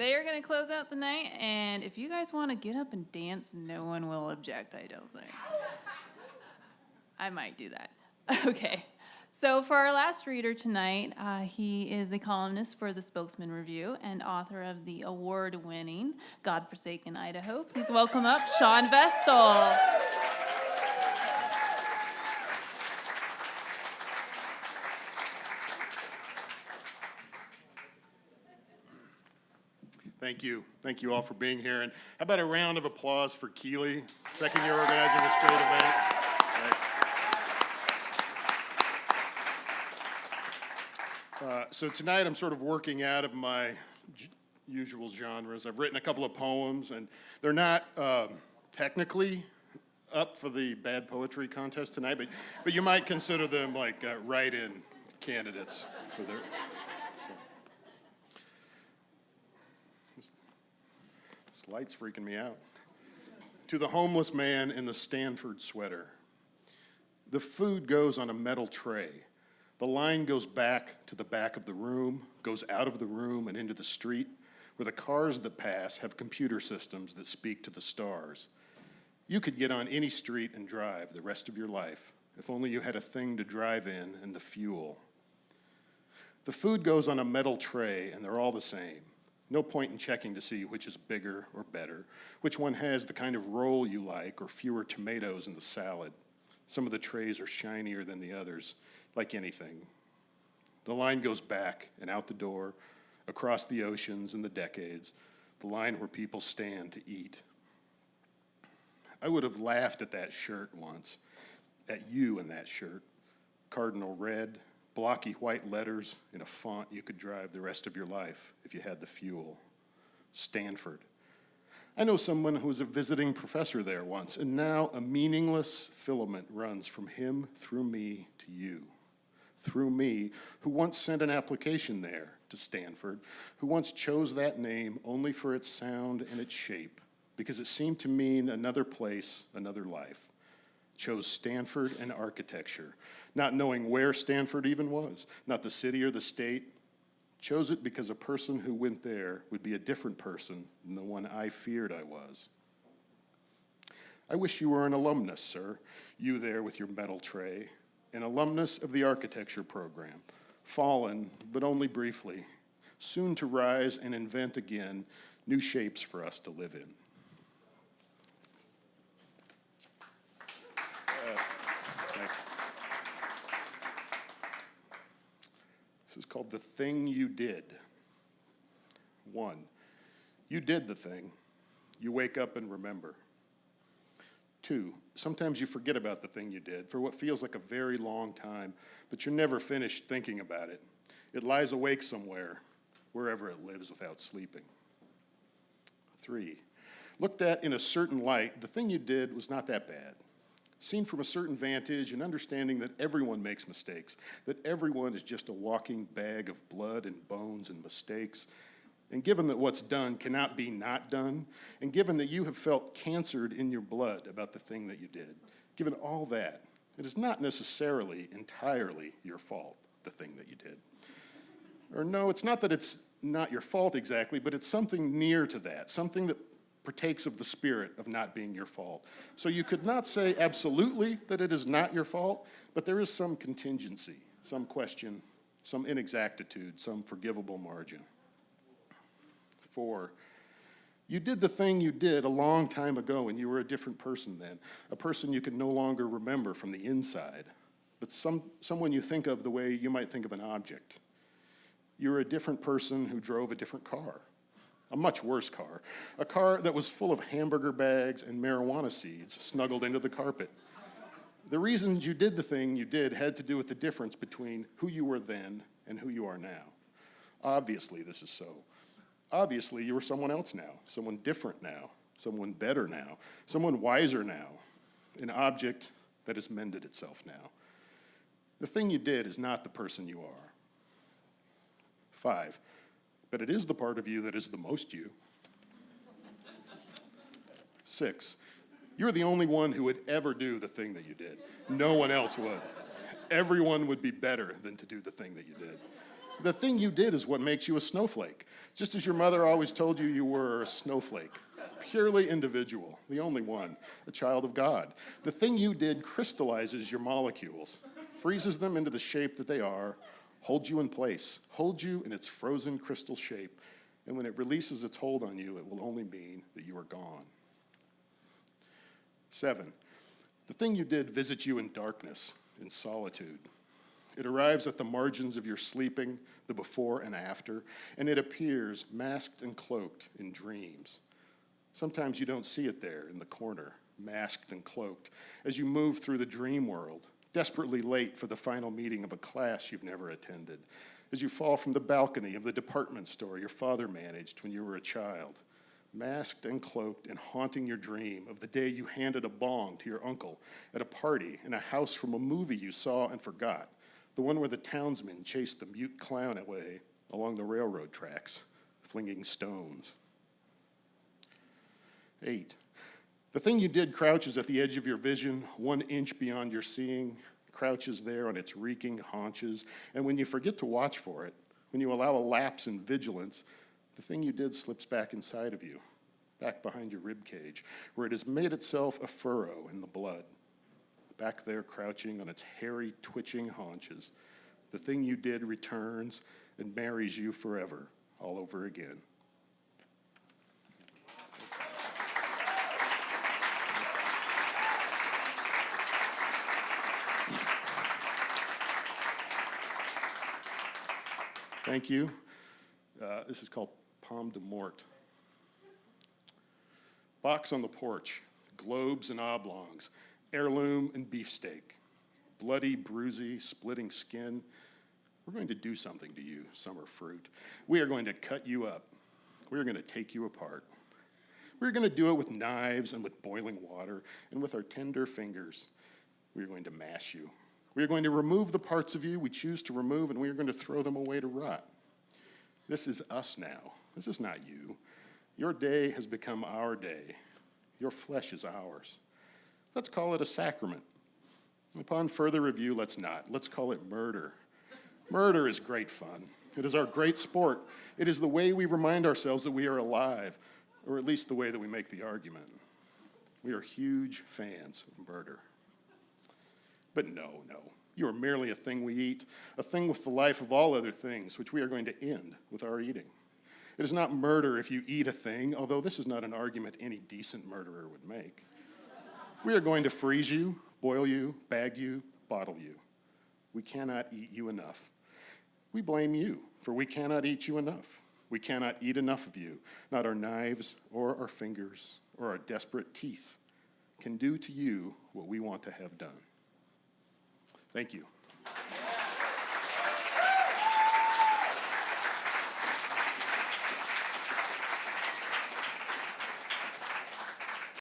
they are going to close out the night, and if you guys want to get up and dance, no one will object, I don't think. I might do that. Okay. So for our last reader tonight, he is the columnist for the Spokesman Review and author of the award-winning Godforsaken Idaho. Please welcome up Shawn Vestal. Thank you. Thank you all for being here. And how about a round of applause for Keeley, second year organizing this great event. So tonight I'm sort of working out of my usual genres. I've written a couple of poems, and they're not technically up for the bad poetry contest tonight, but you might consider them like write-in candidates for their. This light's freaking me out. To the homeless man in the Stanford sweater. The food goes on a metal tray. The line goes back to the back of the room, goes out of the room and into the street, where the cars that pass have computer systems that speak to the stars. You could get on any street and drive the rest of your life, if only you had a thing to drive in and the fuel. The food goes on a metal tray, and they're all the same. No point in checking to see which is bigger or better, which one has the kind of roll you like, or fewer tomatoes in the salad. Some of the trays are shinier than the others, like anything. The line goes back and out the door, across the oceans and the decades, the line where people stand to eat. I would have laughed at that shirt once, at you in that shirt, cardinal red, blocky white letters in a font you could drive the rest of your life if you had the fuel. Stanford. I know someone who was a visiting professor there once, and now a meaningless filament runs from him through me to you. Through me, who once sent an application there to Stanford, who once chose that name only for its sound and its shape, because it seemed to mean another place, another life. Chose Stanford and architecture, not knowing where Stanford even was, not the city or the state. Chose it because a person who went there would be a different person than the one I feared I was. I wish you were an alumnus, sir, you there with your metal tray, an alumnus of the architecture program, fallen, but only briefly, soon to rise and invent again new shapes for us to live in. Thanks. This is called The Thing You Did. 1, you did the thing. You wake up and remember. 2, sometimes you forget about the thing you did for what feels like a very long time, but you're never finished thinking about it. It lies awake somewhere, wherever it lives without sleeping. 3, looked at in a certain light, the thing you did was not that bad. Seen from a certain vantage and understanding that everyone makes mistakes, that everyone is just a walking bag of blood and bones and mistakes, and given that what's done cannot be not done, and given that you have felt cancered in your blood about the thing that you did, given all that, it is not necessarily entirely your fault, the thing that you did. Or no, it's not that it's not your fault exactly, but it's something near to that, something that partakes of the spirit of not being your fault. So you could not say absolutely that it is not your fault, but there is some contingency, some question, some inexactitude, some forgivable margin. 4, you did the thing you did a long time ago and you were a different person then, a person you could no longer remember from the inside, but someone you think of the way you might think of an object. You were a different person who drove a different car. A much worse car, a car that was full of hamburger bags and marijuana seeds snuggled into the carpet. The reasons you did the thing you did had to do with the difference between who you were then and who you are now. Obviously, this is so. Obviously, you were someone else now, someone different now, someone better now, someone wiser now, an object that has mended itself now. The thing you did is not the person you are. 5, but it is the part of you that is the most you. 6, you're the only one who would ever do the thing that you did. No one else would. Everyone would be better than to do the thing that you did. The thing you did is what makes you a snowflake, just as your mother always told you you were a snowflake. Purely individual, the only one, a child of God. The thing you did crystallizes your molecules, freezes them into the shape that they are, holds you in place, holds you in its frozen crystal shape, and when it releases its hold on you, it will only mean that you are gone. 7, the thing you did visits you in darkness, in solitude. It arrives at the margins of your sleeping, the before and after, and it appears masked and cloaked in dreams. Sometimes you don't see it there in the corner, masked and cloaked, as you move through the dream world, desperately late for the final meeting of a class you've never attended, as you fall from the balcony of the department store your father managed when you were a child, masked and cloaked and haunting your dream of the day you handed a bong to your uncle at a party in a house from a movie you saw and forgot, the one where the townsmen chased the mute clown away along the railroad tracks, flinging stones. 8, the thing you did crouches at the edge of your vision, 1 inch beyond your seeing, crouches there on its reeking haunches, and when you forget to watch for it, when you allow a lapse in vigilance, the thing you did slips back inside of you, back behind your rib cage, where it has made itself a furrow in the blood. Back there crouching on its hairy, twitching haunches, the thing you did returns and marries you forever, all over again. Thank you. This is called Pomme de Mort. Box on the porch, globes and oblongs, heirloom and beefsteak, bloody, bruisey, splitting skin. We're going to do something to you, summer fruit. We are going to cut you up. We are going to take you apart. We're going to do it with knives and with boiling water and with our tender fingers. We are going to mash you. We are going to remove the parts of you we choose to remove, and we are going to throw them away to rot. This is us now. This is not you. Your day has become our day. Your flesh is ours. Let's call it a sacrament. Upon further review, let's not. Let's call it murder. Murder is great fun. It is our great sport. It is the way we remind ourselves that we are alive, or at least the way that we make the argument. We are huge fans of murder. But no, you are merely a thing we eat, a thing with the life of all other things, which we are going to end with our eating. It is not murder if you eat a thing, although this is not an argument any decent murderer would make. We are going to freeze you, boil you, bag you, bottle you. We cannot eat you enough. We blame you, for we cannot eat you enough. We cannot eat enough of you. Not our knives or our fingers or our desperate teeth can do to you what we want to have done. Thank you.